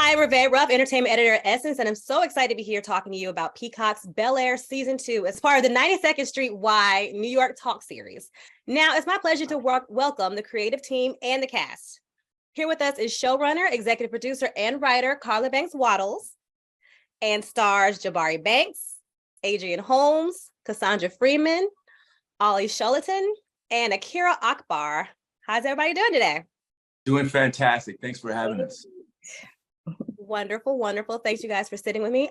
Hi, Rivea Ruff, entertainment editor at Essence, and I'm so excited to be here talking to you about Peacock's Bel-Air Season 2 as part of the 92nd Street Y New York Talk Series. Now, it's my pleasure to welcome the creative team and the cast. Here with us is showrunner, executive producer, and writer Carla Banks Waddles, and stars Jabari Banks, Adrian Holmes, Cassandra Freeman, Olly Sholotan, and Akira Akbar. How's everybody doing today? Doing fantastic. Thanks for having us. Wonderful, wonderful. Thanks you guys for sitting with me.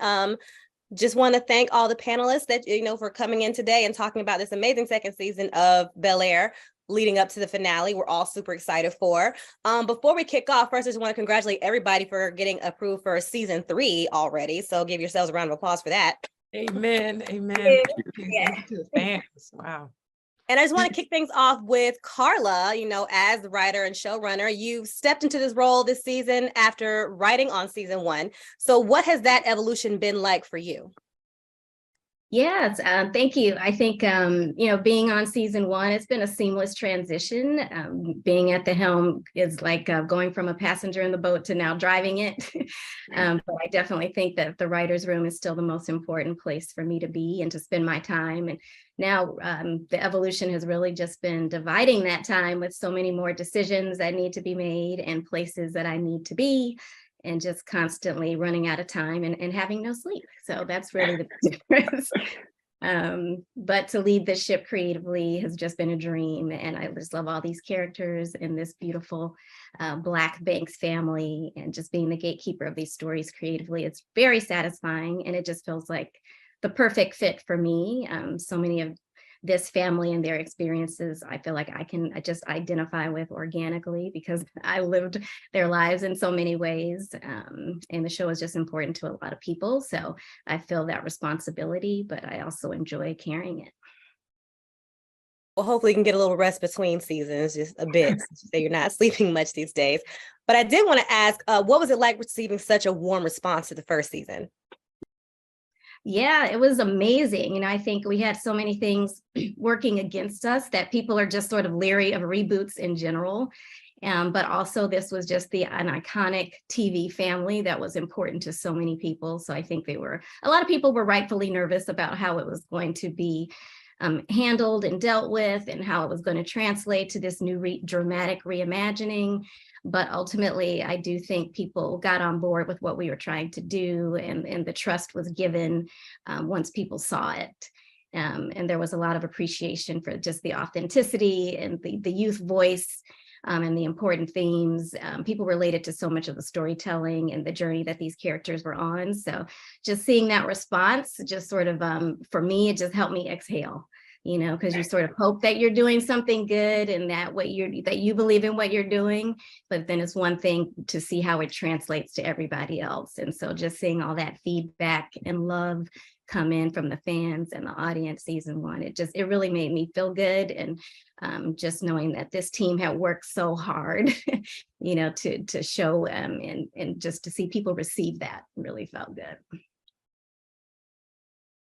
Just want to thank all the panelists that, for coming in today and talking about this amazing second season of Bel-Air leading up to the finale. We're all super excited for. Before we kick off, first, I just want to congratulate everybody for getting approved for season 3 already. So give yourselves a round of applause for that. Amen. Amen. Yeah. Thank you to the fans. Wow. And I just want to kick things off with Carla, as the writer and showrunner. You stepped into this role this season after writing on season 1. So what has that evolution been like for you? Yes, thank you. I think, being on season 1, it's been a seamless transition. Being at the helm is like going from a passenger in the boat to now driving it. But I definitely think that the writer's room is still the most important place for me to be and to spend my time. And now the evolution has really just been dividing that time with so many more decisions that need to be made and places that I need to be, and just constantly running out of time and having no sleep. So that's really the difference. But to lead the ship creatively has just been a dream. And I just love all these characters and this beautiful Black Banks family, and just being the gatekeeper of these stories creatively. It's very satisfying, and it just feels like the perfect fit for me. So many of this family and their experiences, I feel like I just identify with organically because I lived their lives in so many ways. And the show is just important to a lot of people. So I feel that responsibility, but I also enjoy carrying it. Well, hopefully you can get a little rest between seasons, just a bit, so you're not sleeping much these days. But I did want to ask, what was it like receiving such a warm response to the first season? Yeah, it was amazing. I think we had so many things working against us that people are just sort of leery of reboots in general. But also this was just an iconic TV family that was important to so many people. So I think a lot of people were rightfully nervous about how it was going to be handled and dealt with, and how it was going to translate to this new dramatic reimagining. But ultimately, I do think people got on board with what we were trying to do, and the trust was given once people saw it. And there was a lot of appreciation for just the authenticity and the youth voice and the important themes. People related to so much of the storytelling and the journey that these characters were on. So just seeing that response just sort of, for me, it just helped me exhale. Because you sort of hope that you're doing something good and that you believe in what you're doing, but then it's one thing to see how it translates to everybody else. And so just seeing all that feedback and love come in from the fans and the audience season 1, it really made me feel good. And just knowing that this team had worked so hard, to show and just to see people receive that really felt good.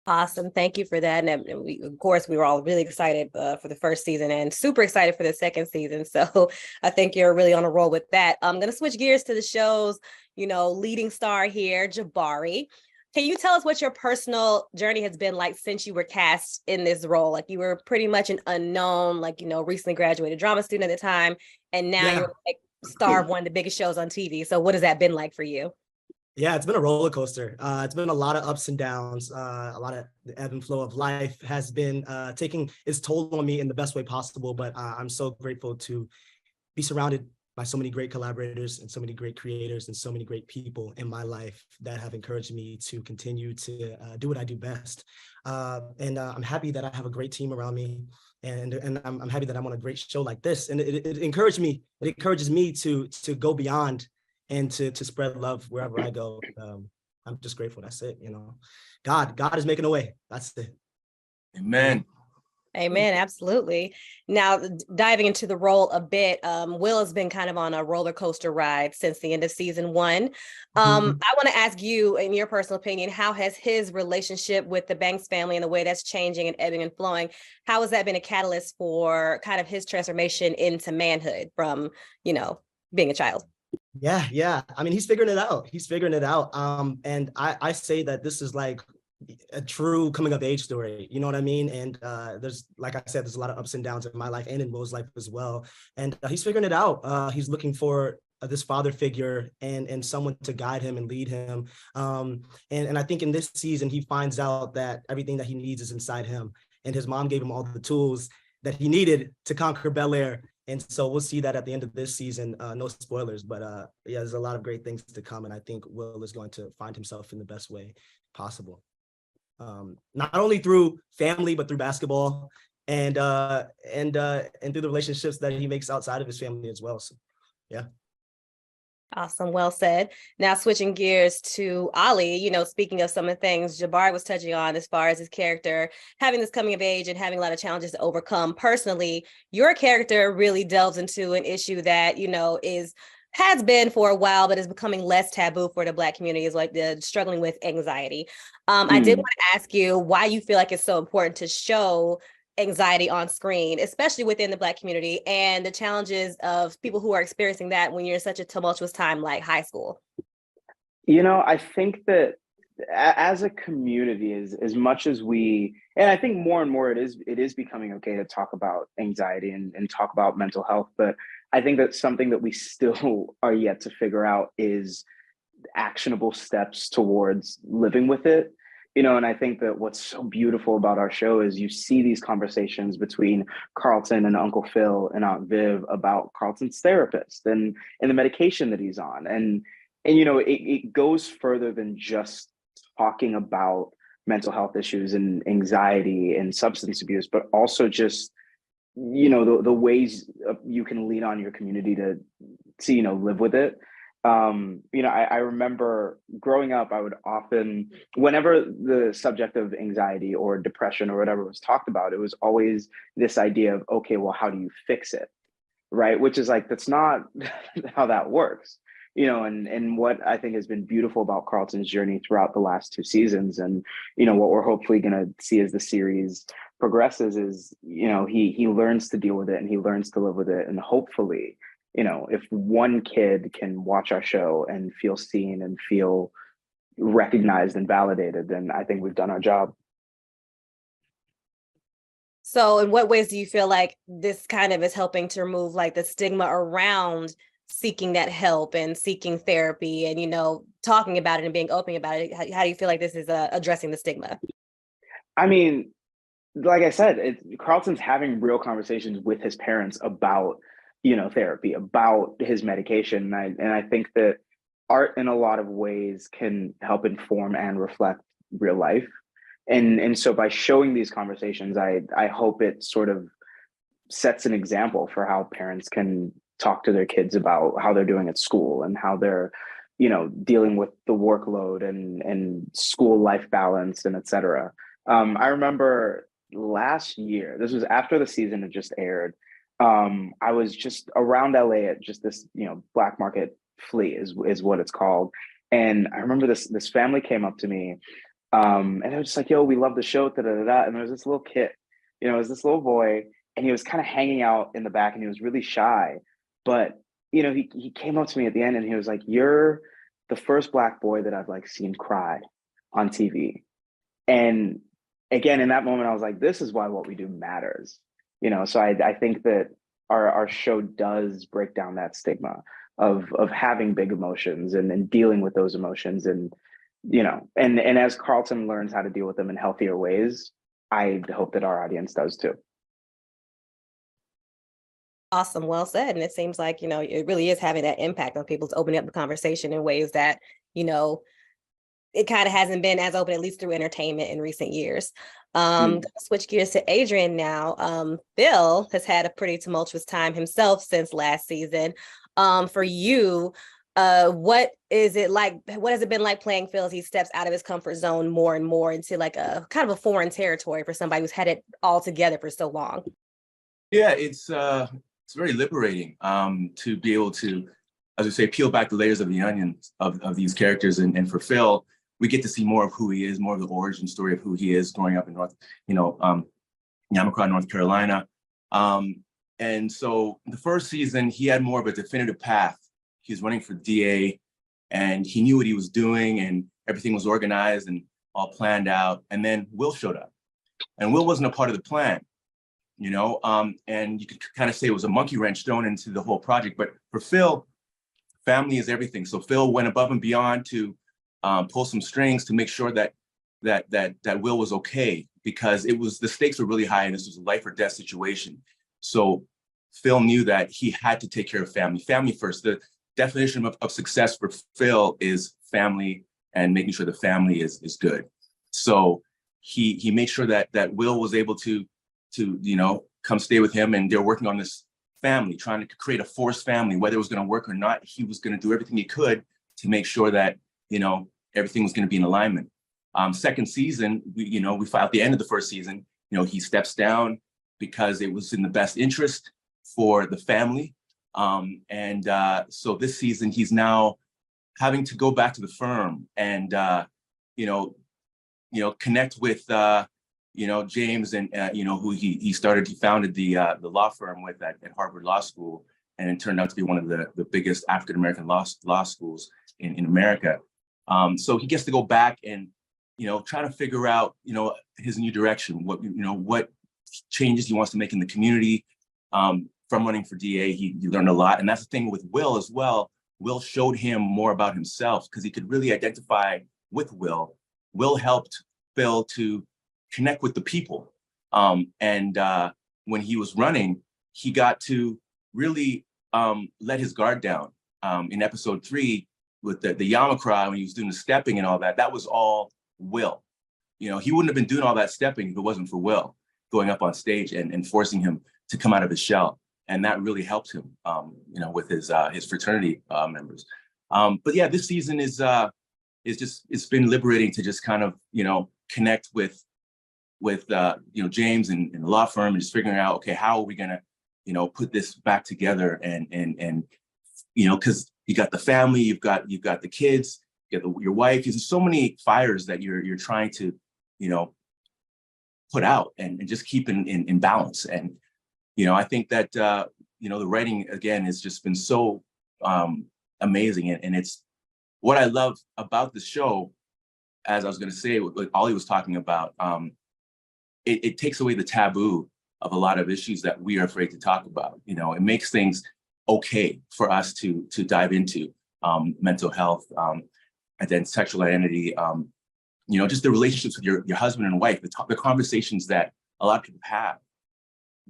Awesome. Thank you for that. And of course, we were all really excited for the first season and super excited for the second season. So I think you're really on a roll with that. I'm going to switch gears to the show's, leading star here, Jabari. Can you tell us what your personal journey has been like since you were cast in this role? Like, you were pretty much an unknown, recently graduated drama student at the time. And now you're like star of one of the biggest shows on TV. So what has that been like for you? Yeah, it's been a roller coaster. It's been a lot of ups and downs. A lot of the ebb and flow of life has been taking its toll on me in the best way possible. But I'm so grateful to be surrounded by so many great collaborators and so many great creators and so many great people in my life that have encouraged me to continue to do what I do best. And I'm happy that I have a great team around me. And I'm happy that I'm on a great show like this. And it encourages me to go beyond and to spread love wherever I go. I'm just grateful. That's it. God is making a way. That's it. Amen. Amen. Absolutely. Now, diving into the role a bit, Will has been kind of on a roller coaster ride since the end of season 1. I want to ask you, in your personal opinion, how has his relationship with the Banks family and the way that's changing and ebbing and flowing, how has that been a catalyst for kind of his transformation into manhood from, being a child? Yeah. I mean, he's figuring it out. He's figuring it out. And I say that this is like a true coming of age story. You know what I mean? And there's, like I said, there's a lot of ups and downs in my life and in Will's life as well. And he's figuring it out. He's looking for this father figure and someone to guide him and lead him. And I think in this season, he finds out that everything that he needs is inside him. And his mom gave him all the tools that he needed to conquer Bel-Air. And so we'll see that at the end of this season. No spoilers, but yeah, there's a lot of great things to come. And I think Will is going to find himself in the best way possible. Not only through family, but through basketball and through the relationships that he makes outside of his family as well. So, yeah. Awesome. Well said. Now switching gears to Olly, speaking of some of the things Jabari was touching on as far as his character, having this coming of age and having a lot of challenges to overcome personally, your character really delves into an issue that, has been for a while, but is becoming less taboo for the Black community, is like the struggling with anxiety. I did want to ask you why you feel like it's so important to show anxiety on screen, especially within the Black community, and the challenges of people who are experiencing that when you're in such a tumultuous time like high school. I think that as a community, as much as and I think more and more it is becoming okay to talk about anxiety and talk about mental health, but I think that something that we still are yet to figure out is actionable steps towards living with it. And I think that what's so beautiful about our show is you see these conversations between Carlton and Uncle Phil and Aunt Viv about Carlton's therapist and the medication that he's on. And it goes further than just talking about mental health issues and anxiety and substance abuse, but also just, the ways you can lean on your community to live with it. I remember growing up, I would often, whenever the subject of anxiety or depression or whatever was talked about, it was always this idea of, okay, well, how do you fix it? Right. Which is like, that's not how that works, and what I think has been beautiful about Carlton's journey throughout the last 2 seasons. And, what we're hopefully going to see as the series progresses is, he learns to deal with it and he learns to live with it. And hopefully, if one kid can watch our show and feel seen and feel recognized and validated, then I think we've done our job. So in what ways do you feel like this kind of is helping to remove like the stigma around seeking that help and seeking therapy and, talking about it and being open about it? How do you feel like this is addressing the stigma? I mean, like I said, Carlton's having real conversations with his parents about therapy, about his medication. And I think that art in a lot of ways can help inform and reflect real life. And so by showing these conversations, I hope it sort of sets an example for how parents can talk to their kids about how they're doing at school and how they're, dealing with the workload and school life balance and et cetera. I remember last year, this was after the season had just aired, I was just around LA at just this, Black Market Flea is what it's called. And I remember this family came up to me, and they were just like, yo, we love the show, da, da, da, da. And there was this little kid, it was this little boy, and he was kind of hanging out in the back and he was really shy. But, he came up to me at the end and he was like, you're the first Black boy that I've like seen cry on TV. And again, in that moment, I was like, this is why what we do matters. So I think that our show does break down that stigma of having big emotions and dealing with those emotions. And, and as Carlton learns how to deal with them in healthier ways, I hope that our audience does too. Awesome. Well said. And it seems like, it really is having that impact on people. It's opening up the conversation in ways that, it kind of hasn't been as open, at least through entertainment in recent years. Gonna switch gears to Adrian now. Bill has had a pretty tumultuous time himself since last season. For you, what is it like? What has it been like playing Phil as he steps out of his comfort zone more and more into like a kind of a foreign territory for somebody who's had it all together for so long? Yeah, it's very liberating to be able to, as we say, peel back the layers of the onion of these characters. And for Phil, we get to see more of who he is, more of the origin story of who he is growing up in Yamacraw, North Carolina. And so the first season, he had more of a definitive path. he was running for DA, and he knew what he was doing, and everything was organized and all planned out. And then Will showed up, and Will wasn't a part of the plan, you know, and you could kind of say it was a monkey wrench thrown into the whole project. But for Phil, family is everything. So Phil went above and beyond to pull some strings to make sure that Will was okay, because the stakes were really high and this was a life or death situation. So Phil knew that he had to take care of family first. The definition of success for Phil is family and making sure the family is good. So he made sure that Will was able to come stay with him, and they're working on this family, trying to create a forced family. Whether it was going to work or not, he was going to do everything he could to make sure that everything was going to be in alignment. Second season, we at the end of the first season, he steps down because it was in the best interest for the family. So this season, he's now having to go back to the firm and connect with James, and who he founded the law firm with at Harvard Law School, and it turned out to be one of the biggest African-American law schools in America. So he gets to go back and try to figure out his new direction, what changes he wants to make in the community. From running for DA, he learned a lot, and that's the thing with Will as well. Will showed him more about himself because he could really identify with Will. Will helped Phil to connect with the people. When he was running, he got to really let his guard down. In episode 3, with the Yamakra, when he was doing the stepping and all that, that was all Will. He wouldn't have been doing all that stepping if it wasn't for Will going up on stage and forcing him to come out of his shell. And that really helped him, with his fraternity members. But yeah, this season is it's been liberating to just kind of, connect with James and the law firm, and just figuring out, okay, how are we gonna, put this back together, and because you got the family, you've got the kids, you got your wife. There's so many fires that you're trying to, put out and just keep in balance. And I think that the writing again has just been so amazing, and it's what I love about the show. As I was going to say, what Olly was talking about, it takes away the taboo of a lot of issues that we are afraid to talk about. It makes things okay for us to dive into mental health, and then sexual identity, just the relationships with your husband and wife, the conversations that a lot of people have.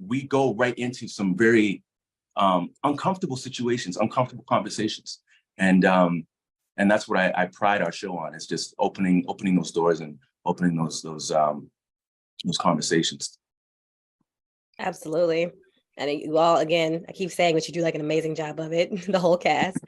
We go right into some very uncomfortable situations, uncomfortable conversations. And that's what I pride our show on, is just opening those doors and opening those conversations. Absolutely. And you all, again, I keep saying, but you do like an amazing job of it, the whole cast.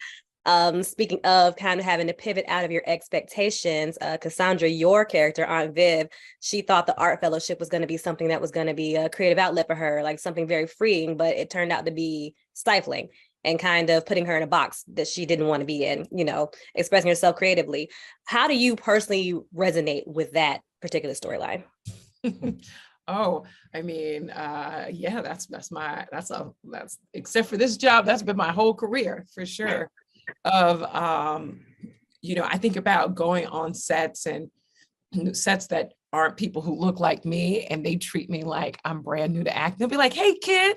Speaking of kind of having to pivot out of your expectations, Cassandra, your character, Aunt Viv, she thought the art fellowship was going to be something that was going to be a creative outlet for her, like something very freeing, but it turned out to be stifling and kind of putting her in a box that she didn't want to be in, expressing herself creatively. How do you personally resonate with that particular storyline? Oh, I mean, yeah, that's except for this job, that's been my whole career for sure. I think about going on sets that aren't people who look like me, and they treat me like I'm brand new to act. They'll be like, "Hey, kid,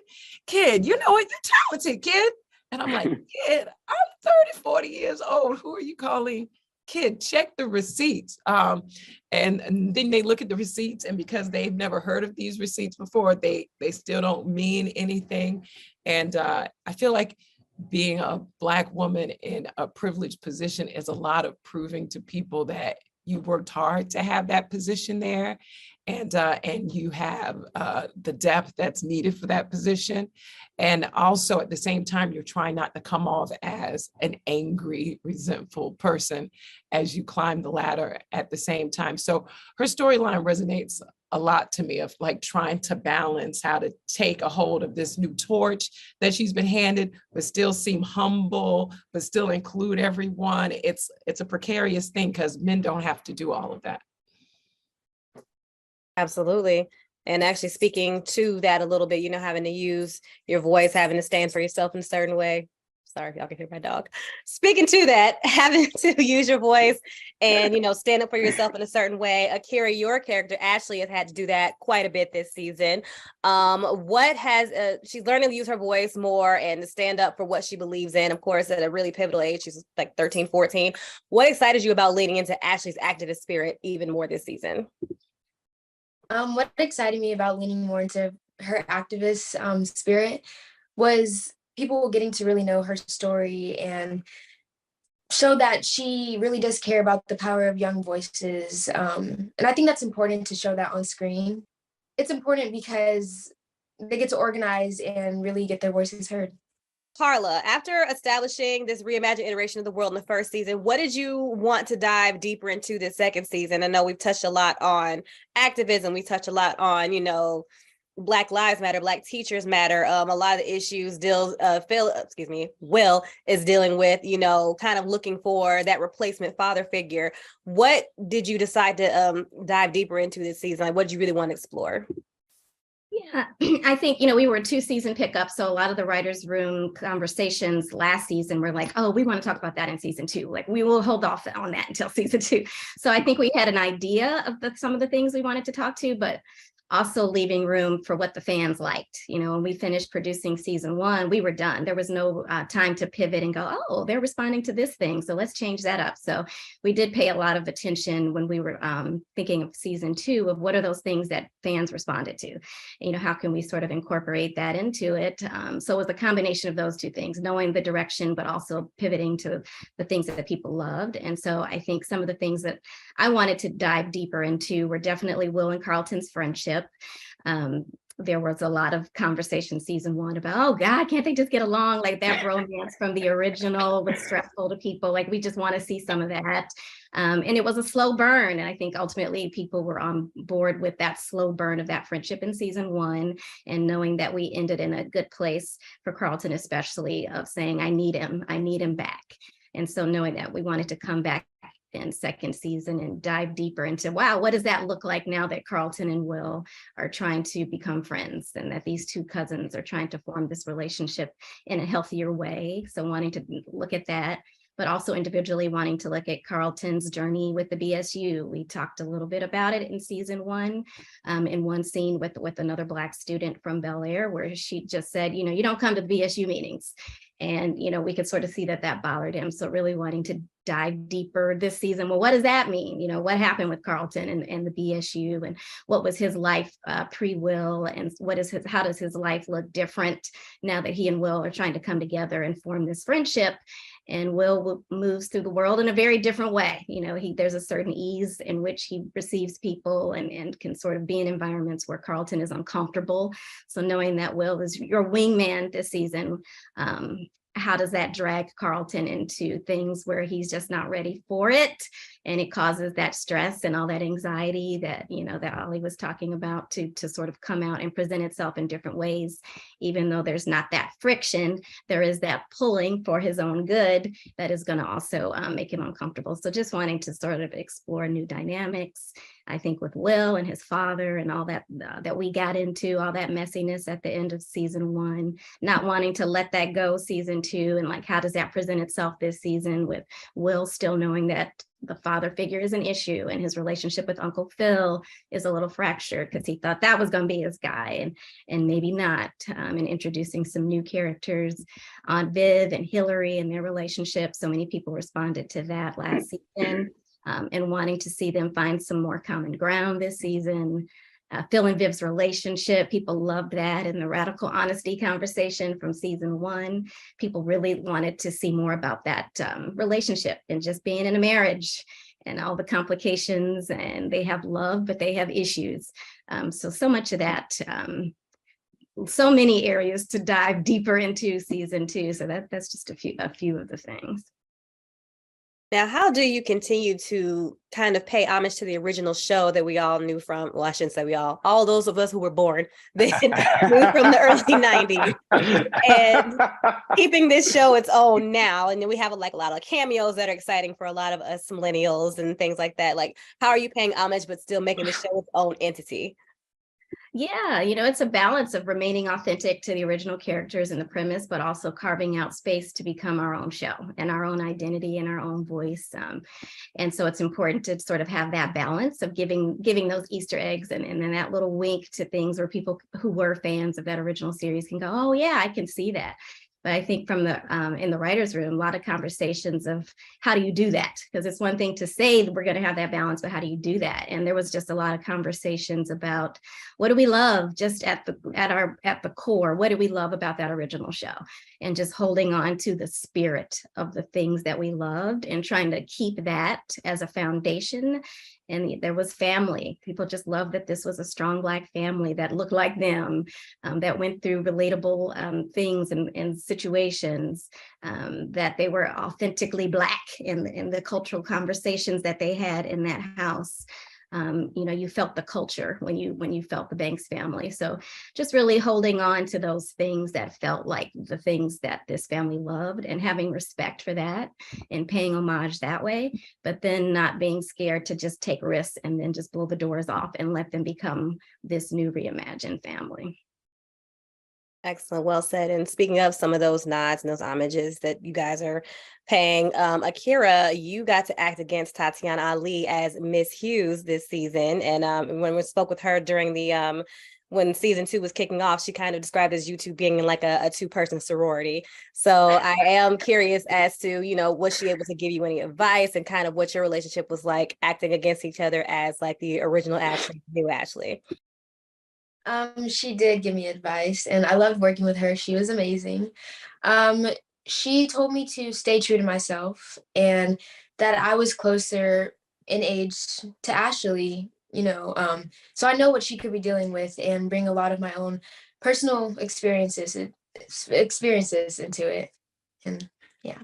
you know what? You're talented, kid." And I'm like, "Kid, I'm 30, 40 years old. Who are you calling kid? Check the receipts." And then they look at the receipts, and because they've never heard of these receipts before, they still don't mean anything. And I feel like being a Black woman in a privileged position is a lot of proving to people that you worked hard to have that position there, and you have the depth that's needed for that position. And also at the same time, you're trying not to come off as an angry, resentful person as you climb the ladder at the same time. So her storyline resonates a lot to me, of like trying to balance how to take a hold of this new torch that she's been handed, but still seem humble, but still include everyone. It's a precarious thing because men don't have to do all of that. Absolutely. And actually speaking to that a little bit, having to use your voice, having to stand for yourself in a certain way. Sorry if y'all can hear my dog. Speaking to that, having to use your voice and, stand up for yourself in a certain way. Akira, your character, Ashley, has had to do that quite a bit this season. She's learning to use her voice more and to stand up for what she believes in, of course, at a really pivotal age. She's like 13, 14. What excited you about leaning into Ashley's activist spirit even more this season? What excited me about leaning more into her activist spirit was people getting to really know her story and show that she really does care about the power of young voices. And I think that's important to show that on screen. It's important because they get to organize and really get their voices heard. Carla, after establishing this reimagined iteration of the world in the first season, what did you want to dive deeper into this second season? I know we've touched a lot on activism. We touched a lot on, Black Lives Matter, Black Teachers Matter. A lot of the issues Will is dealing with, kind of looking for that replacement father figure. What did you decide to dive deeper into this season? Like, what did you really want to explore? Yeah, I think, we were a 2-season pickup. So a lot of the writers' room conversations last season were like, oh, we want to talk about that in season 2. Like, we will hold off on that until season 2. So I think we had an idea of some of the things we wanted to talk to, but also leaving room for what the fans liked. When we finished producing season 1, we were done. There was no time to pivot and go, oh, they're responding to this thing, so let's change that up. So we did pay a lot of attention when we were thinking of season 2 of what are those things that fans responded to? How can we sort of incorporate that into it? So it was a combination of those two things, knowing the direction, but also pivoting to the things that people loved. And so I think some of the things that I wanted to dive deeper into were definitely Will and Carlton's friendship. There was a lot of conversation season 1 about, oh God, can't they just get along? Like that romance from the original was stressful to people. Like we just want to see some of that. And it was a slow burn. And I think ultimately people were on board with that slow burn of that friendship in season 1, and knowing that we ended in a good place for Carlton, especially of saying, I need him back. And so knowing that we wanted to come back in second season and dive deeper into, wow, what does that look like now that Carlton and Will are trying to become friends, and that these two cousins are trying to form this relationship in a healthier way. So wanting to look at that, but also individually wanting to look at Carlton's journey with the BSU. We talked a little bit about it in season 1, in one scene with another Black student from Bel-Air, where she just said, you don't come to the BSU meetings. And, we could sort of see that bothered him. So really wanting to dive deeper this season. Well, what does that mean? What happened with Carlton and the BSU, and what was his life pre-Will, and how does his life look different now that he and Will are trying to come together and form this friendship? And Will moves through the world in a very different way. There's a certain ease in which he receives people and can sort of be in environments where Carlton is uncomfortable. So knowing that Will is your wingman this season, how does that drag Carlton into things where he's just not ready for it? And it causes that stress and all that anxiety that, that Olly was talking about to sort of come out and present itself in different ways. Even though there's not that friction, there is that pulling for his own good that is going to also make him uncomfortable. So just wanting to sort of explore new dynamics, I think, with Will and his father and all that that we got into, all that messiness at the end of season 1, not wanting to let that go season 2. And like, how does that present itself this season, with Will still knowing that the father figure is an issue, and his relationship with Uncle Phil is a little fractured because he thought that was going to be his guy, and maybe not, and introducing some new characters, Aunt Viv and Hillary and their relationship. So many people responded to that last season, and wanting to see them find some more common ground this season. Phil and Viv's relationship, people loved that. And the radical honesty conversation from season 1, people really wanted to see more about that relationship and just being in a marriage and all the complications. And they have love, but they have issues. So much of that, so many areas to dive deeper into season 2. So that's just a few of the things. Now, how do you continue to kind of pay homage to the original show that we all knew from, well, I shouldn't say we all those of us who were born then knew from the early 90s, and keeping this show its own now? And then we have a lot of cameos that are exciting for a lot of us millennials and things like that. Like, how are you paying homage but still making the show its own entity? Yeah, it's a balance of remaining authentic to the original characters and the premise, but also carving out space to become our own show and our own identity and our own voice. And so it's important to sort of have that balance of giving those Easter eggs and then that little wink to things where people who were fans of that original series can go, oh yeah, I can see that. But I think from the in the writer's room, a lot of conversations of how do you do that? Because it's one thing to say that we're going to have that balance, but how do you do that? And there was just a lot of conversations about what do we love just at the core? What do we love about that original show? And just holding on to the spirit of the things that we loved and trying to keep that as a foundation. And there was family. People just loved that this was a strong Black family that looked like them, that went through relatable things and situations, that they were authentically Black in the cultural conversations that they had in that house. You felt the culture when you felt the Banks family. So just really holding on to those things that felt like the things that this family loved and having respect for that and paying homage that way, but then not being scared to just take risks and then just blow the doors off and let them become this new reimagined family. Excellent. Well said. And speaking of some of those nods and those homages that you guys are paying, Akira, you got to act against Tatyana Ali as Miss Hughes this season. And when we spoke with her during the when season 2 was kicking off, she kind of described as you two being in like a 2-person sorority. So I am curious as to, was she able to give you any advice and kind of what your relationship was like acting against each other as like the original Ashley, new Ashley? She did give me advice and I loved working with her. She was amazing. She told me to stay true to myself and that I was closer in age to Ashley, so I know what she could be dealing with and bring a lot of my own personal experiences into it. And yeah.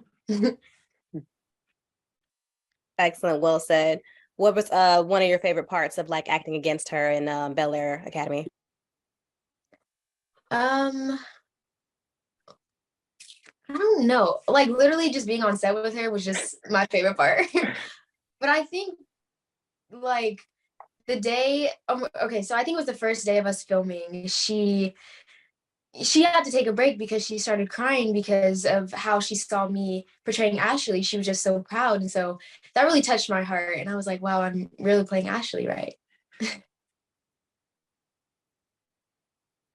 Excellent. Well said. What was one of your favorite parts of like acting against her in Bel-Air Academy? I don't know. Like literally just being on set with her was just my favorite part. But I think like the day, okay, so I think it was the first day of us filming. She had to take a break because she started crying because of how she saw me portraying Ashley. She was just so proud. And so that really touched my heart. And I was like, wow, I'm really playing Ashley right.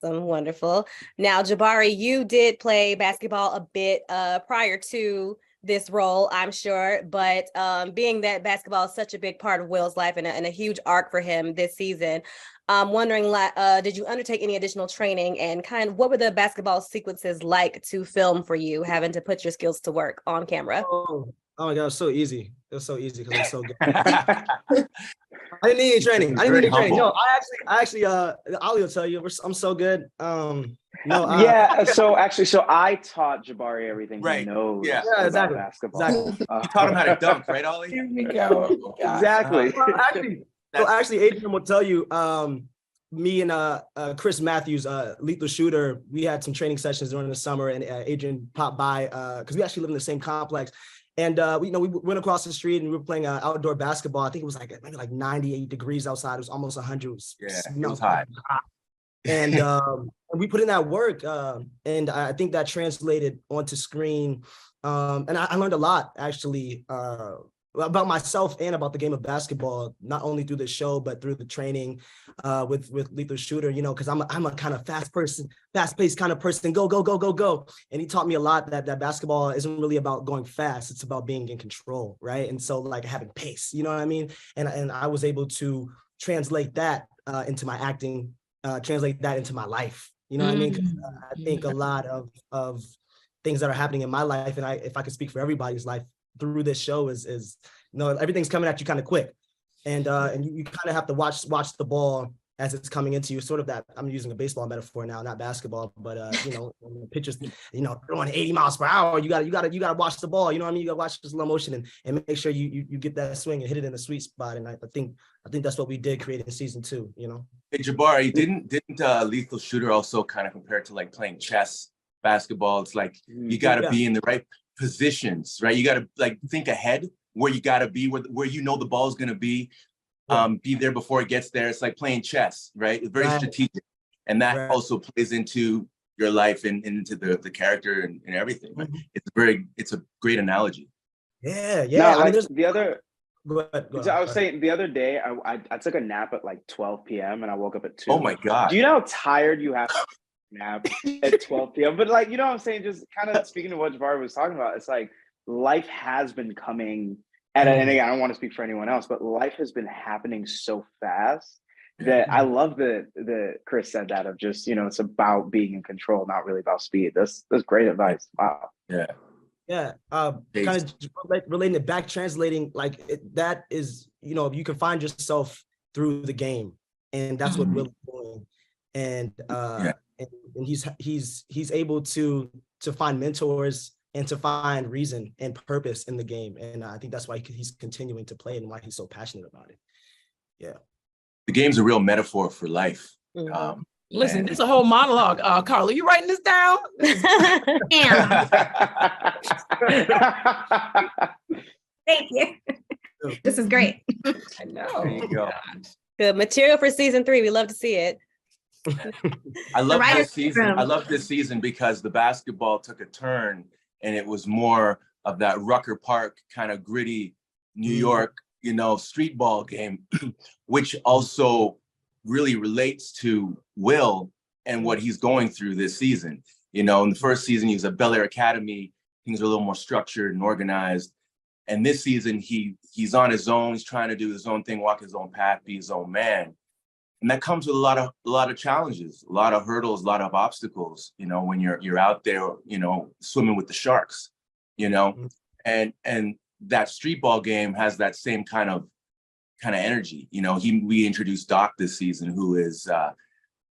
Wonderful. Now, Jabari, you did play basketball a bit prior to this role, I'm sure, but being that basketball is such a big part of Will's life and a huge arc for him this season, I'm wondering, did you undertake any additional training and kind of what were the basketball sequences like to film for you, having to put your skills to work on camera? Oh my God, it's so easy. It was so easy because I'm so good. I didn't need any training. No, I actually, Olly will tell you, I'm so good. Yeah. So I taught Jabari everything he knows about basketball. Exactly. You taught him how to dunk, right, Olly? Here we go. Exactly. Actually, Adrian will tell you. Me and Chris Matthews, lethal shooter, we had some training sessions during the summer, and Adrian popped by because we actually live in the same complex. And we went across the street and we were playing outdoor basketball. I think it was maybe 98 degrees outside. It was almost 100. It was hot. And we put in that work, and I think that translated onto screen. And I learned a lot actually about myself and about the game of basketball, not only through the show but through the training with lethal shooter. Because I'm a kind of fast-paced kind of person. Go. And he taught me a lot that basketball isn't really about going fast. It's about being in control, right? And so like having pace, you know what I mean? And I was able to translate that into my acting, translate that into my life. You know what I mean? 'Cause, I think a lot of things that are happening in my life, and if I could speak for everybody's life through this show is everything's coming at you kind of quick, and you kind of have to watch the ball as it's coming into you. Sort of that, I'm using a baseball metaphor now, not basketball, but when the pitchers throwing 80 miles per hour, you gotta watch the ball. You know what I mean? You gotta watch the slow motion and make sure you get that swing and hit it in the sweet spot. And I think that's what we did create in season 2. Hey Jabari, didn't lethal shooter also kind of compare to like playing chess, basketball? It's like you gotta be in the right positions, right? You gotta like think ahead where you gotta be, where the ball is gonna be. be there before it gets there. It's like playing chess, right? It's very strategic. And that also plays into your life and into the character and everything. Right? It's a great analogy. Yeah. No, I mean, like there's the other. Go ahead. I was saying the other day, I took a nap at like 12 p.m. and I woke up at 2. Oh my God. Do you know how tired you have to nap at 12 p.m.? But like, you know what I'm saying? Just kind of speaking to what Jabari was talking about, it's like life has been coming, and again, I don't want to speak for anyone else, but life has been happening so fast that I love that Chris said that of just, it's about being in control, not really about speed. That's great advice. Wow. Yeah. Yeah, kind of relating it back, translating that is, you can find yourself through the game, and that's what Will is doing, and he's able to find mentors and to find reason and purpose in the game, and I think that's why he's continuing to play and why he's so passionate about it. Yeah, the game's a real metaphor for life. Listen, it's a whole monologue. Carla, you writing this down? Thank you. This is great. I know. There you go. Good material for season 3. We love to see it. I love this season. I love this season because the basketball took a turn, and it was more of that Rucker Park kind of gritty New York, street ball game, which also really relates to Will and what he's going through this season. In the first season, he was at Bel-Air Academy. Things are a little more structured and organized. And this season, he's on his own. He's trying to do his own thing, walk his own path, be his own man. And that comes with a lot of challenges, a lot of hurdles, a lot of obstacles, when you're out there, swimming with the sharks, and that street ball game has that same kind of energy. We introduced Doc this season, who is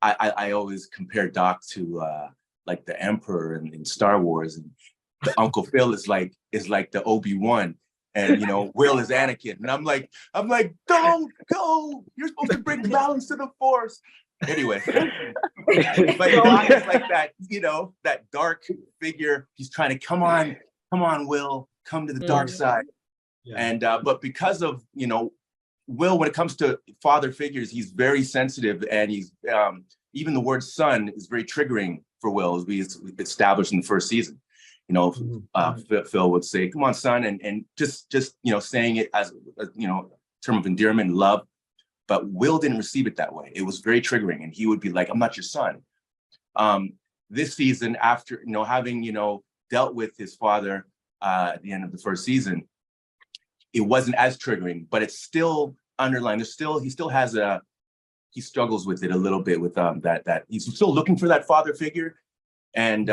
I always compare Doc to like the Emperor in Star Wars, and the Uncle Phil is like the Obi-Wan, and Will is Anakin, and I'm like, don't go. You're supposed to bring balance to the Force. Anyway, but Doc is like that, that dark figure. He's trying to come on, Will, come to the dark side. Yeah. And but because of Will, when it comes to father figures, he's very sensitive, and he's even the word son is very triggering for Will, as we established in the first season. Phil would say, "Come on, son," and just saying it as a term of endearment and love. But Will didn't receive it that way. It was very triggering, and he would be like, "I'm not your son." This season, after having dealt with his father at the end of the first season, it wasn't as triggering, but it's still underlined. He struggles with it a little bit with that he's still looking for that father figure, and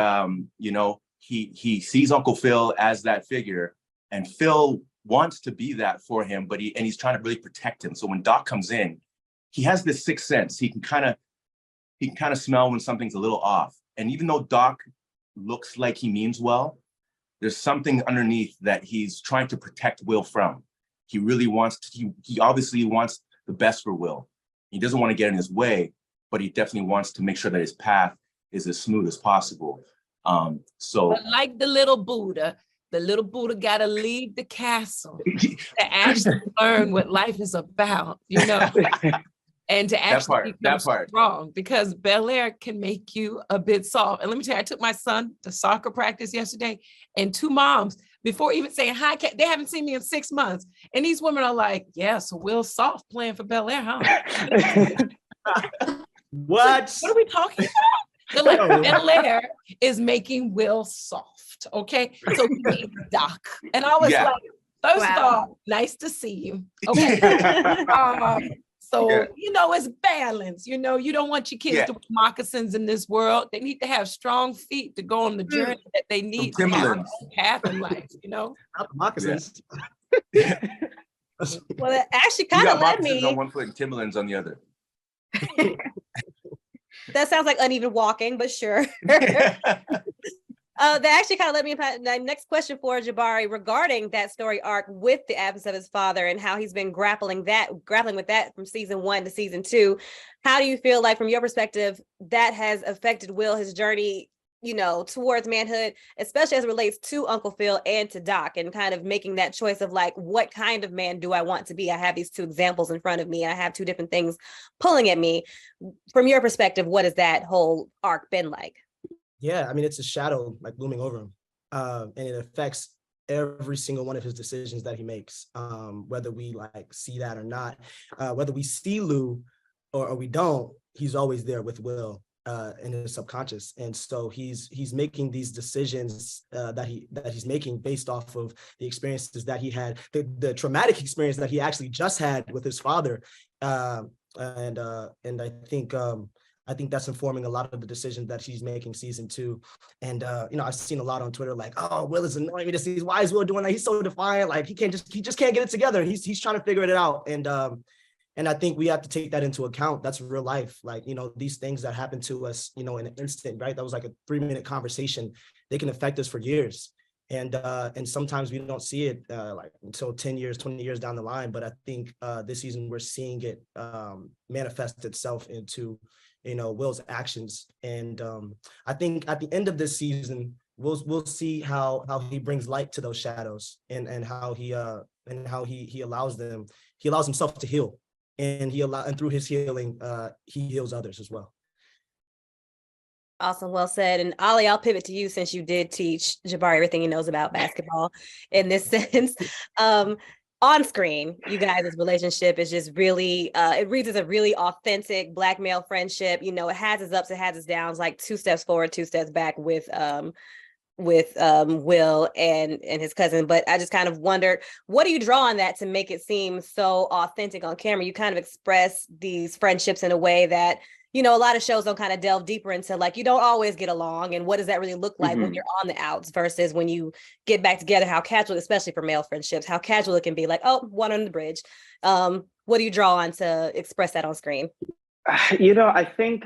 he sees Uncle Phil as that figure, and Phil wants to be that for him, but he's trying to really protect him. So when Doc comes in, he has this sixth sense. He can kind of smell when something's a little off, and even though Doc looks like he means well, there's something underneath that he's trying to protect Will from. He really wants to, he obviously wants the best for Will. He doesn't want to get in his way, but he definitely wants to make sure that his path is as smooth as possible. But like the little Buddha got to leave the castle to actually learn what life is about, and to actually become strong, because Bel-Air can make you a bit soft. And let me tell you, I took my son to soccer practice yesterday, and 2 moms, before even saying hi, they haven't seen me in 6 months. And these women are like, yeah, so Will's soft playing for Bel-Air, huh? What are we talking about? They're like, Bel-Air is making Will soft, okay? So we need Doc. And I was like, first of all, nice to see you. Okay. It's balance. You don't want your kids to wear moccasins in this world. They need to have strong feet to go on the journey that they need to have a path in life, Not moccasins. Well, it actually kind of led me on one foot and Timberlands on the other. That sounds like uneven walking, but sure. That actually kind of led me to my next question for Jabari regarding that story arc with the absence of his father and how he's been grappling with that from season 1 to season 2. How do you feel like, from your perspective, that has affected Will, his journey you know, towards manhood, especially as it relates to Uncle Phil and to Doc, and kind of making that choice of like, what kind of man do I want to be? I have these two examples in front of me. I have two different things pulling at me. From your perspective, what has that whole arc been like? Yeah, I mean, it's a shadow like looming over him, and it affects every single one of his decisions that he makes, whether we like see that or not, whether we see Lou or we don't. He's always there with Will in his subconscious, and so he's making these decisions that he's making based off of the experiences that he had, the traumatic experience that he actually just had with his father, and I think that's informing a lot of the decisions that she's making season 2. And you know, I've seen a lot on Twitter like, oh, Will is annoying me to see. Why is Will doing that? He's so defiant. Like he just can't get it together. He's trying to figure it out. And I think we have to take that into account. That's real life. Like, you know, these things that happen to us, you know, in an instant, right? That was like a 3-minute conversation. They can affect us for years. And sometimes we don't see it like until 10 years, 20 years down the line. But I think this season we're seeing it manifest itself into, you know, Will's actions. And I think at the end of this season, we'll see how he brings light to those shadows, and how he allows himself to heal, and through his healing, he heals others as well. Awesome. Well said. And Olly, I'll pivot to you since you did teach Jabari everything he knows about basketball in this sense. On screen, you guys' relationship is just really, it reads as a really authentic Black male friendship. You know, it has its ups, it has its downs, like 2 steps forward, 2 steps back with Will and his cousin. But I just kind of wondered, what do you draw on that to make it seem so authentic on camera? You kind of express these friendships in a way that, you know, a lot of shows don't kind of delve deeper into, like, you don't always get along, and what does that really look like when you're on the outs versus when you get back together, how casual, especially for male friendships, how casual it can be, like, oh, one on the bridge. What do you draw on to express that on screen? You know, I think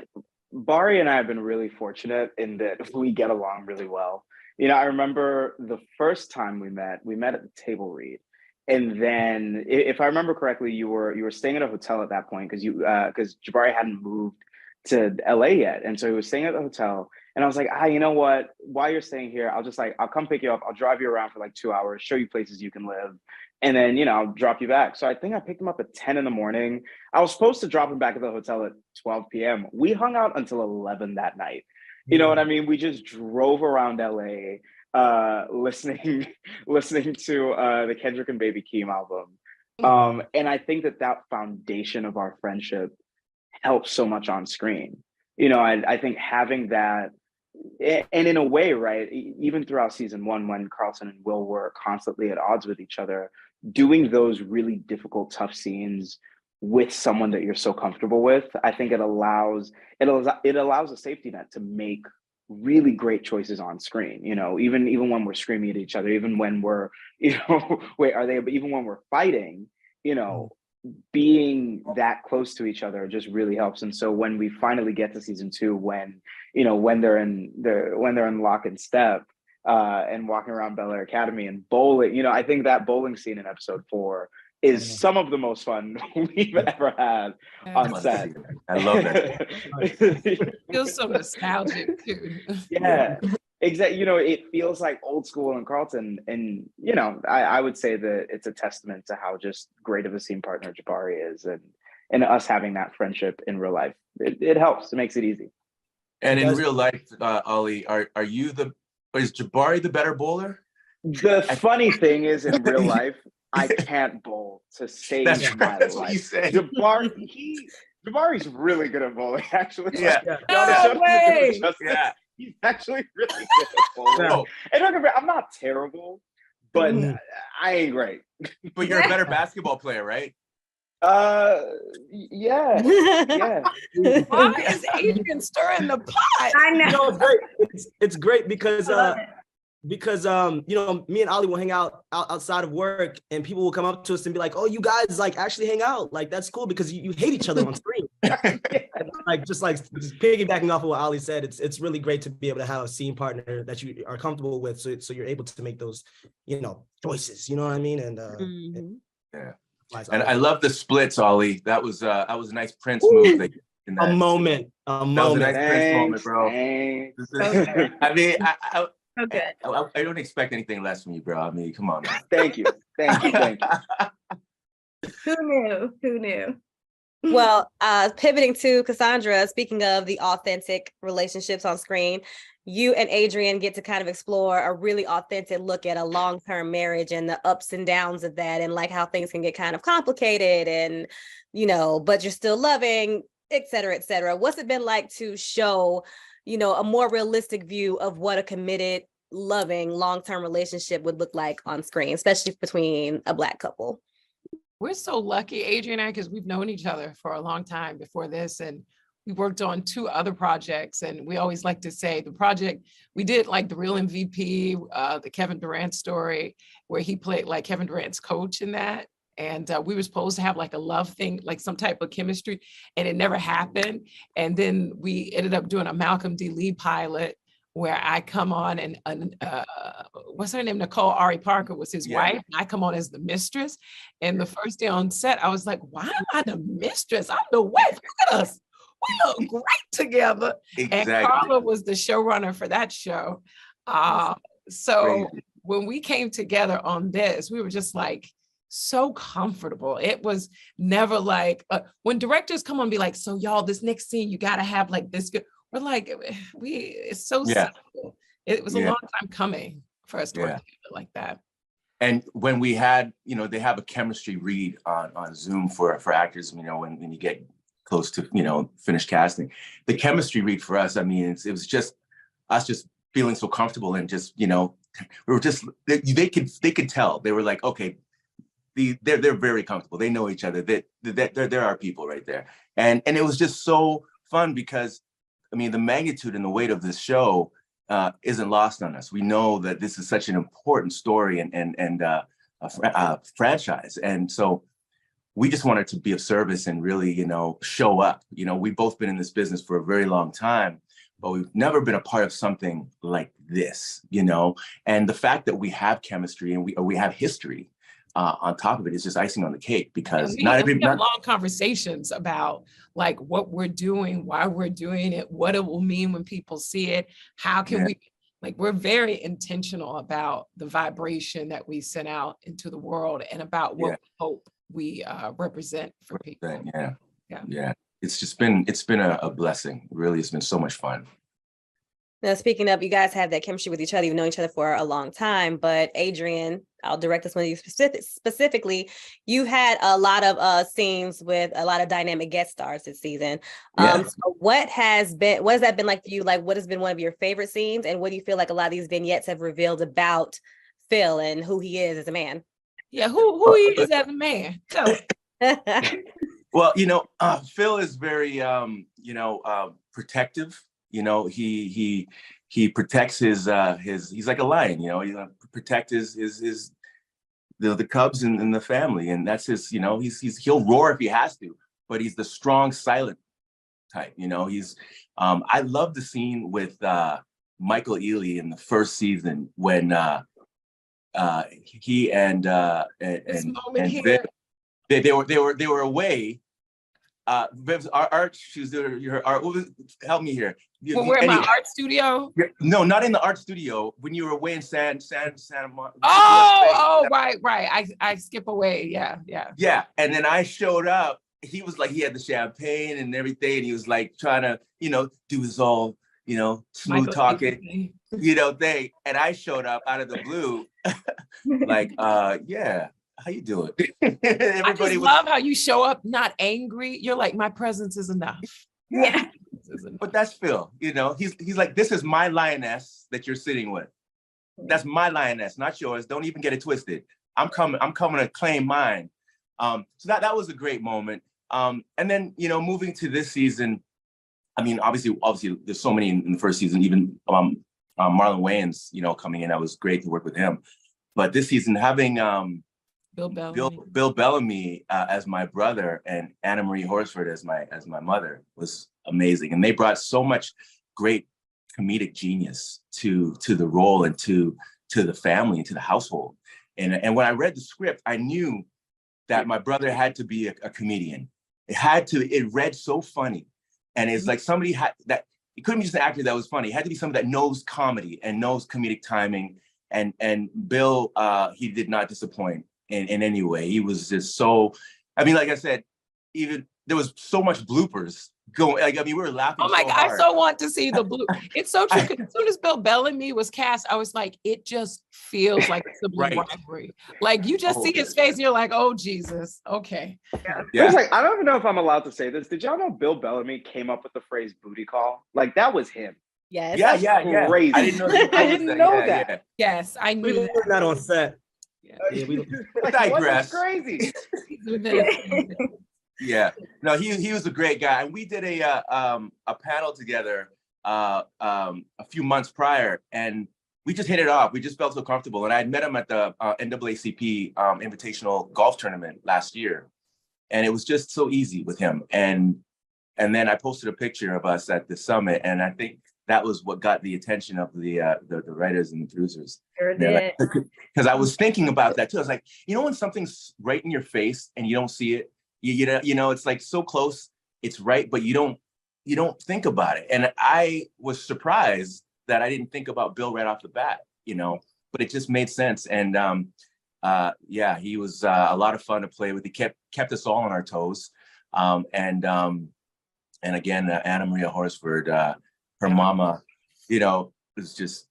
Bari and I have been really fortunate in that we get along really well. You know, I remember the first time we met at the table read. And then, if I remember correctly, you were staying at a hotel at that point because Jabari hadn't moved to LA yet, and so he was staying at the hotel. And I was like, you know what? While you're staying here, I'll come pick you up. I'll drive you around for like 2 hours, show you places you can live, and then, you know, I'll drop you back. So I think I picked him up at 10 in the morning. I was supposed to drop him back at the hotel at 12 p.m. We hung out until 11 that night. You know what I mean? We just drove around LA, listening to the Kendrick and Baby Keem album. And I think that foundation of our friendship helps so much on screen. You know, I think having that, and in a way, right, even throughout season 1, when Carlton and Will were constantly at odds with each other, doing those really difficult, tough scenes with someone that you're so comfortable with, I think it allows a safety net to make really great choices on screen. You know, even when we're screaming at each other, even when we're, you know, even when we're fighting, you know, being that close to each other just really helps. And so when we finally get to season 2, when they're in lock and step and walking around Bel-Air Academy and bowling, you know, I think that bowling scene in episode 4 is some of the most fun we've ever had on set. I love that. Feels so nostalgic too. Yeah, exactly. You know, it feels like old school in Carlton, and you know, I would say that it's a testament to how just great of a scene partner Jabari is, and us having that friendship in real life. It helps. It makes it easy. And in real life, Olly, is Jabari the better bowler? The funny thing is, in real life, I can't bowl to save my life. What you say. Jabari's really good at bowling, actually. Yeah. No way. Yeah. He's actually really good at bowling. And don't get me wrong, I'm not terrible, but I ain't great. But you're a better basketball player, right? Yeah. Why is Adrian stirring the pot? I know. You know, it's great. It's great because you know, me and Olly will hang out outside of work, and people will come up to us and be like, "Oh, you guys like actually hang out? Like that's cool because you hate each other on screen." just piggybacking off of what Olly said, it's really great to be able to have a scene partner that you are comfortable with, so you're able to make those, you know, choices. You know what I mean? And yeah. And I love the splits, Olly. That was a nice Prince move in A that. moment. That was a nice Prince moment, bro. Thanks. I mean, Okay. I don't expect anything less from you, bro. I mean, come on, man. Thank you. Who knew? Who knew? Well, pivoting to Cassandra, speaking of the authentic relationships on screen, you and Adrian get to kind of explore a really authentic look at a long-term marriage and the ups and downs of that, and like how things can get kind of complicated and, but you're still loving, et cetera, et cetera. What's it been like to show, a more realistic view of what a committed, loving, long-term relationship would look like on screen, especially between a Black couple? We're so lucky, Adrian and I, because we've known each other for a long time before this. And we worked on 2 other projects. And we always like to say the project, we did like The Real MVP, the Kevin Durant story, where he played like Kevin Durant's coach in that. And we were supposed to have like a love thing, like some type of chemistry, and it never happened. And then we ended up doing a Malcolm D. Lee pilot where I come on and what's her name? Nicole Ari Parker was his wife. And I come on as the mistress. And the first day on set, I was like, why am I the mistress? I'm the wife. Look at us. We look great together. Exactly. And Carla was the showrunner for that show. So when we came together on this, we were just like, so comfortable. It was never like, when directors come on and be like, so y'all, this next scene, you got to have like this good. We're like, it's so simple. It was a long time coming for us to work together like that. And when we had, they have a chemistry read on Zoom for actors, when you get close to, finished casting. The chemistry read for us, I mean, it was just us just feeling so comfortable and just, we were just, they could tell. They were like, okay, they're very comfortable. They know each other. There are people right there. And it was just so fun because, I mean, the magnitude and the weight of this show isn't lost on us. We know that this is such an important story and a franchise. And so we just wanted to be of service and really, show up. We've both been in this business for a very long time, but we've never been a part of something like this, and the fact that we have chemistry and we have history on top of it is just icing on the cake, because we have long conversations about like what we're doing, why we're doing it, what it will mean when people see it, how can we, like, we're very intentional about the vibration that we send out into the world and about what we hope we represent for people. Yeah. It's been a blessing. Really, it's been so much fun. Now, speaking of, you guys have that chemistry with each other. You've known each other for a long time, but Adrian, I'll direct this one to you specifically. You had a lot of scenes with a lot of dynamic guest stars this season. So what has that been like for you? Like, what has been one of your favorite scenes? And what do you feel like a lot of these vignettes have revealed about Phil and who he is as a man? Yeah, who he is as a man. So. Well, Phil is very, protective. He protects his he's like a lion, he protect the cubs and the family, and that's his, he'll roar if he has to, but he's the strong, silent type. I love the scene with Michael Ealy in the first season when he and Viv, they were away. Viv's art, she's her art. Help me here. When we're in my art studio? No, not in the art studio. When you were away in Santa Monica. Oh, right. I skip away. Yeah. Yeah, and then I showed up. He was like, he had the champagne and everything, and he was like trying to, do his all, smooth Michael talking, thing. And I showed up out of the blue, like, how you doing? Everybody love how you show up not angry. You're like, my presence is enough. Yeah. But that's Phil. He's like, this is my lioness that you're sitting with. That's my lioness, not yours. Don't even get it twisted. I'm coming to claim mine. So that was a great moment. And then, moving to this season, I mean, obviously there's so many in the first season, even Marlon Wayans, coming in. That was great to work with him. But this season, having Bill Bellamy as my brother and Anna Marie Horsford as my mother was amazing, and they brought so much great comedic genius to the role and to the family and to the household. And when I read the script, I knew that my brother had to be a comedian. It read so funny And it's like somebody had that, it couldn't be just an actor that was funny. It had to be somebody that knows comedy and knows comedic timing. And Bill, he did not disappoint in any way. He was just so, I mean, like I said, even there was so much bloopers going. Like, I mean, we were laughing. Oh my so God, hard. I so want to see the blue. It's so true. As soon as Bill Bellamy was cast, I was like, it just feels like it's a blue rivalry. Like you just see his face and you're like, oh Jesus, okay. Yeah. It's like, I don't even know if I'm allowed to say this. Did y'all know Bill Bellamy came up with the phrase booty call? Like that was him. Yes. Yeah. Crazy. I didn't know that. I didn't know that. Yeah. Yes, I We knew were not on set. Yeah, we Like, digress. Crazy. that. Yeah, no, he was a great guy, and we did a panel together a few months prior, and we just hit it off. We just felt so comfortable, and I had met him at the NAACP Invitational Golf Tournament last year, and it was just so easy with him. And then I posted a picture of us at the summit, and I think that was what got the attention of the writers and the producers. Sure did. Because I was thinking about that too. I was like, you know, when something's right in your face and you don't see it. You know, it's like so close, it's right, but you don't think about it. And I was surprised that I didn't think about Bill right off the bat, you know, but it just made sense. And yeah, he was a lot of fun to play with. He kept us all on our toes. And again, Anna Maria Horsford, her mama, you know, was just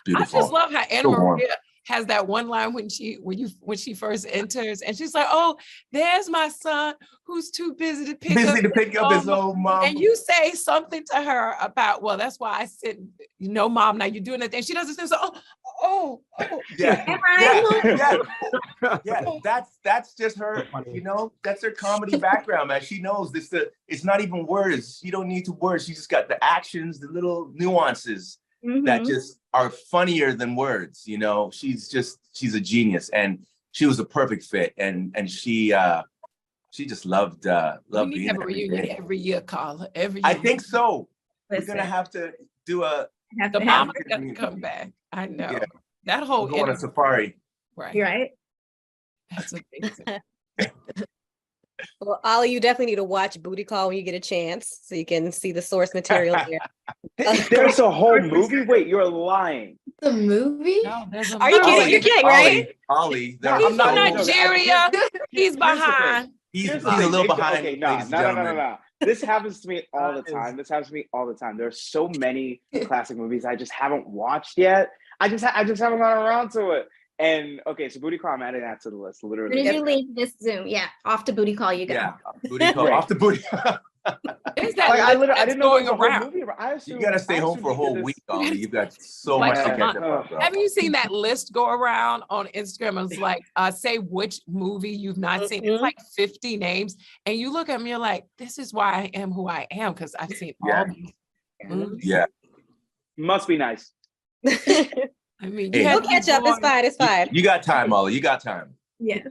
beautiful. I just love how Anna Maria has that one line when she first enters, and she's like, "Oh, there's my son who's too busy to pick up his own mom." And you say something to her about, "Well, that's why I said, you know, mom, now you're doing that thing." She does this, so yeah. That's just her. You know, that's her comedy background, man. She knows this. It's not even words. You don't need to words. She just got the actions, the little nuances. Mm-hmm. That just are funnier than words, you know. She's a genius, and she was a perfect fit, and she just loved being have a reunion every year, Carla. Every year. I think so. Listen, we're gonna have to do the mama got to come back. I know that whole go on a safari. Right. You're right. That's amazing. Well, Olly, you definitely need to watch Booty Call when you get a chance, so you can see the source material there. There's a whole movie? Wait, you're lying. The movie? No, there's a Are you kidding? You're kidding, right? Olly, he's from Nigeria. He's behind. He's a little behind. Okay, no. This happens to me all the time. There are so many classic movies I just haven't watched yet. I just haven't gotten around to it. And okay, so Booty Call, I'm adding that to the list, literally. As soon as you leave this Zoom, off to Booty Call you go. Yeah, Booty Call, off to Booty. Is that I didn't know going around. You got to stay home for a whole week, Olly. You've got so much to catch up on. Haven't you seen that list go around on Instagram? It's like, say which movie you've not seen. It's like 50 names. And you look at me, you're like, this is why I am who I am, because I've seen all these movies. Yeah. Must be nice. I mean, you'll catch up. It's fine. You got time, Olly. You got time. Yeah.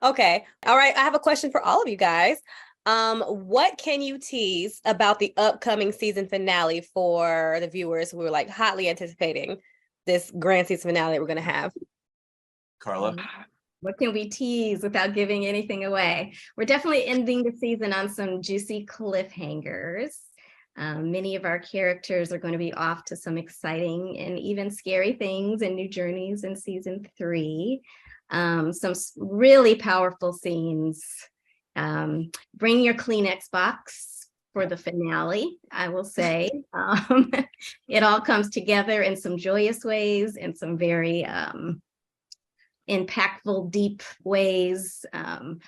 Okay. All right. I have a question for all of you guys. What can you tease about the upcoming season finale for the viewers who are like hotly anticipating this grand season finale that we're going to have? Carla? What can we tease without giving anything away? We're definitely ending the season on some juicy cliffhangers. Many of our characters are going to be off to some exciting and even scary things and new journeys in season 3. Some really powerful scenes. Bring your Kleenex box for the finale, I will say. It all comes together in some joyous ways and some very impactful, deep ways.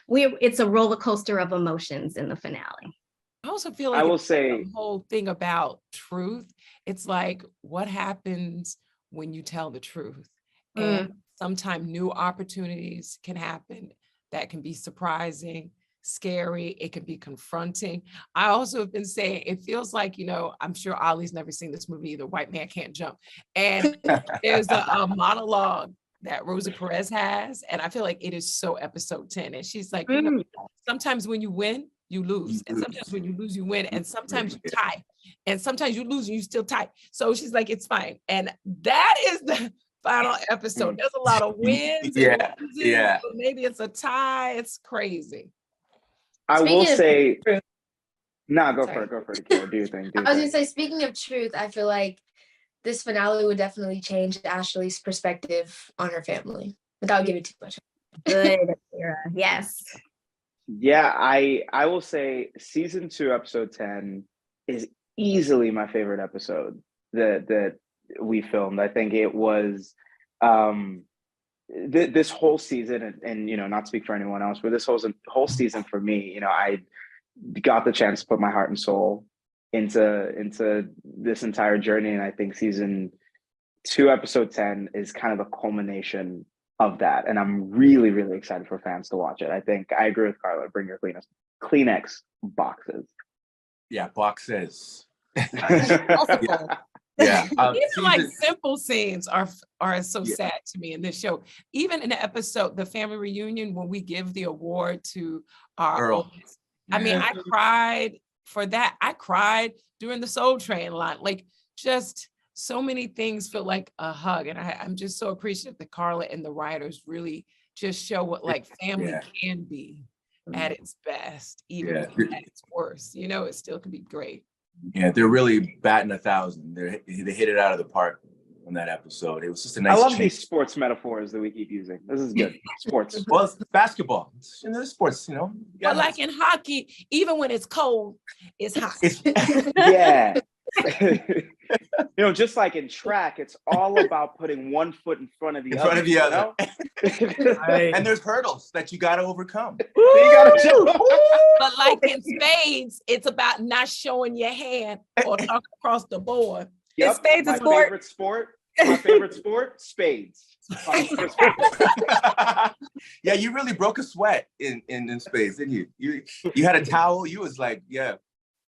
It's a roller coaster of emotions in the finale. I also feel like the whole thing about truth, it's like, what happens when you tell the truth? And sometimes new opportunities can happen that can be surprising, scary, it can be confronting. I also have been saying, it feels like, you know, I'm sure Olly's never seen this movie either, White Man Can't Jump. And there's a monologue that Rosa Perez has, and I feel like it is so episode 10. And she's like, you know, sometimes when you win, you lose. And sometimes when you lose, you win. And sometimes you tie. And sometimes you lose and you still tie. So she's like, it's fine. And that is the final episode. There's a lot of wins. And loses, so maybe it's a tie. It's crazy. I will say, Nah, go for it, Akira. Do your thing. I was gonna say, speaking of truth, I feel like this finale would definitely change Ashley's perspective on her family without giving too much. Good, Akira. Yes. Yeah, I will say season 2, episode 10 is easily my favorite episode that we filmed. I think it was this whole season, and you know, not to speak for anyone else, but this whole season for me, you know, I got the chance to put my heart and soul into this entire journey, and I think season 2, episode 10 is kind of the culmination of that, and I'm really, really excited for fans to watch it. I think I agree with Carla. Bring your Kleenex boxes. Yeah, boxes. Yeah. Yeah. Even like simple scenes are so sad to me in this show. Even in the episode, the family reunion, when we give the award to our oldest, I mean, I cried for that. I cried during the Soul Train line. Like, just so many things feel like a hug. And I'm just so appreciative that Carla and the writers really just show what like family can be at its best, even at its worst. You know, it still can be great. Yeah, they're really batting 1,000. They hit it out of the park on that episode. It was just a nice. I love these sports metaphors that we keep using. This is good. Sports. Well, it's basketball. It's, you know, sports. You know. But like in hockey, even when it's cold, it's hot. Yeah. You know, just like in track, it's all about putting one foot in front of the other. You know? And there's hurdles that you got to overcome. But like in Spades, it's about not showing your hand or talking across the board. Yep. Spades is sport. My favorite sport, Spades. Yeah, you really broke a sweat in Spades, didn't you? You had a towel. You was like, yeah.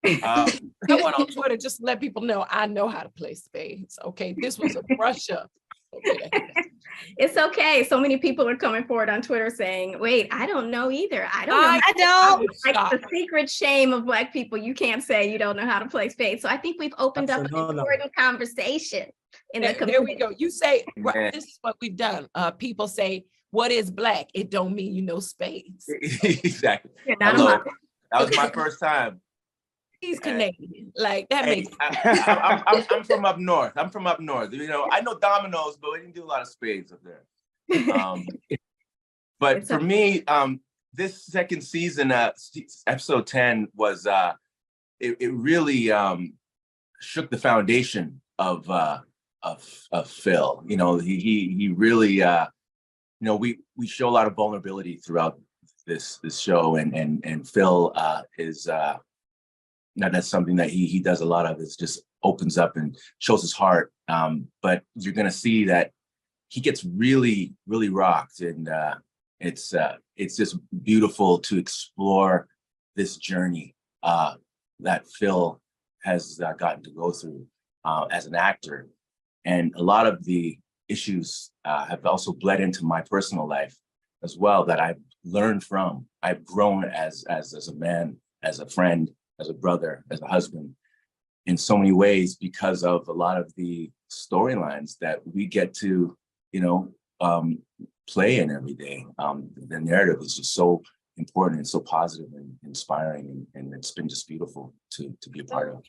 I went on Twitter just to let people know I know how to play Spades. Okay, this was a brush up. Okay. It's okay. So many people are coming forward on Twitter saying, wait, I don't know either. I don't know. Like the secret shame of Black people, you can't say you don't know how to play Spades. So I think we've opened up an important conversation in the community. There we go. You say, this is what we've done. People say, what is Black? It don't mean you know Spades. Exactly. That was my first time. He's Canadian. Like that makes I'm from up north. You know, I know dominoes, but we didn't do a lot of spades up there. But for me, this second season, episode 10 was it really shook the foundation of Phil. You know, he really you know, we show a lot of vulnerability throughout this show, and Phil is now that's something that he does a lot of, is just opens up and shows his heart. But you're gonna see that he gets really, really rocked, and it's just beautiful to explore this journey that Phil has gotten to go through as an actor. And a lot of the issues have also bled into my personal life as well, that I've learned from. I've grown as a man, as a friend, as a brother, as a husband, in so many ways, because of a lot of the storylines that we get to, you know, play in every day. The narrative is just so important and so positive and inspiring, and it's been just beautiful to be a part of.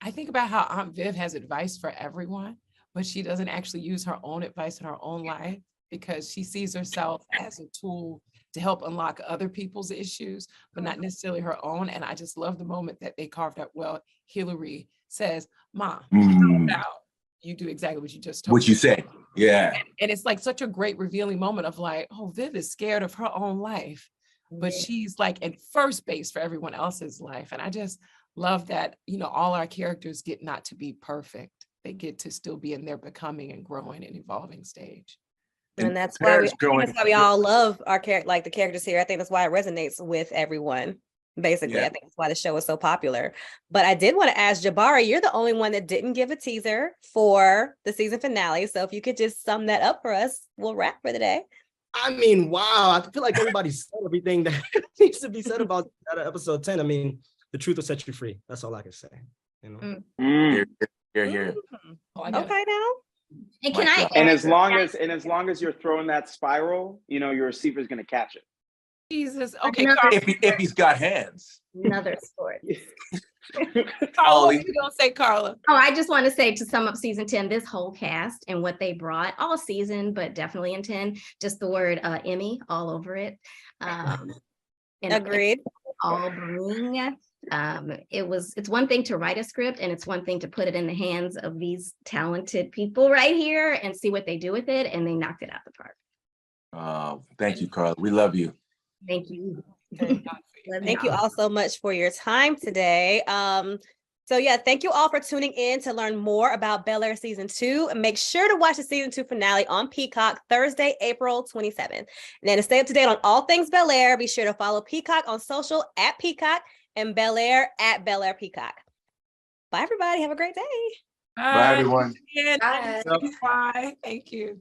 I think about how Aunt Viv has advice for everyone, but she doesn't actually use her own advice in her own life, because she sees herself as a tool to help unlock other people's issues, but not necessarily her own. And I just love the moment that they carved out. Well, Hillary says, "Mom, now you do exactly what you just told what me." You said. Yeah. And it's like such a great revealing moment of like, oh, Viv is scared of her own life, but she's like in first base for everyone else's life. And I just love that, you know, all our characters get not to be perfect. They get to still be in their becoming and growing and evolving stage. And that's why we all love our character, like the characters here. I think that's why it resonates with everyone. Basically, I think that's why the show is so popular. But I did want to ask Jabari, you're the only one that didn't give a teaser for the season finale. So if you could just sum that up for us, we'll wrap for the day. I mean, wow. I feel like everybody said everything that needs to be said about episode 10. I mean, the truth will set you free. That's all I can say. You know? Here. Okay, now. And can I? And as long as you're throwing that spiral, you know, your receiver's gonna catch it. Jesus. Okay. If he's got hands. Another sport. Carla, what Olly. are you gonna say, Carla? Oh, I just want to say, to sum up season 10, this whole cast and what they brought all season, but definitely in 10, just the word Emmy all over it. And Agreed. all bring. It's one thing to write a script, and it's one thing to put it in the hands of these talented people right here and see what they do with it. And they knocked it out the park. Thank you, Carla. We love you. Thank you. Thank you all so much for your time today. So yeah, thank you all for tuning in to learn more about Bel-Air season 2. And make sure to watch the season 2 finale on Peacock Thursday, April 27th. And then to stay up to date on all things Bel-Air, be sure to follow Peacock on social at Peacock and Bel-Air at Bel-Air Peacock. Bye, everybody. Have a great day. Bye, everyone. Bye. Bye. Bye. Thank you.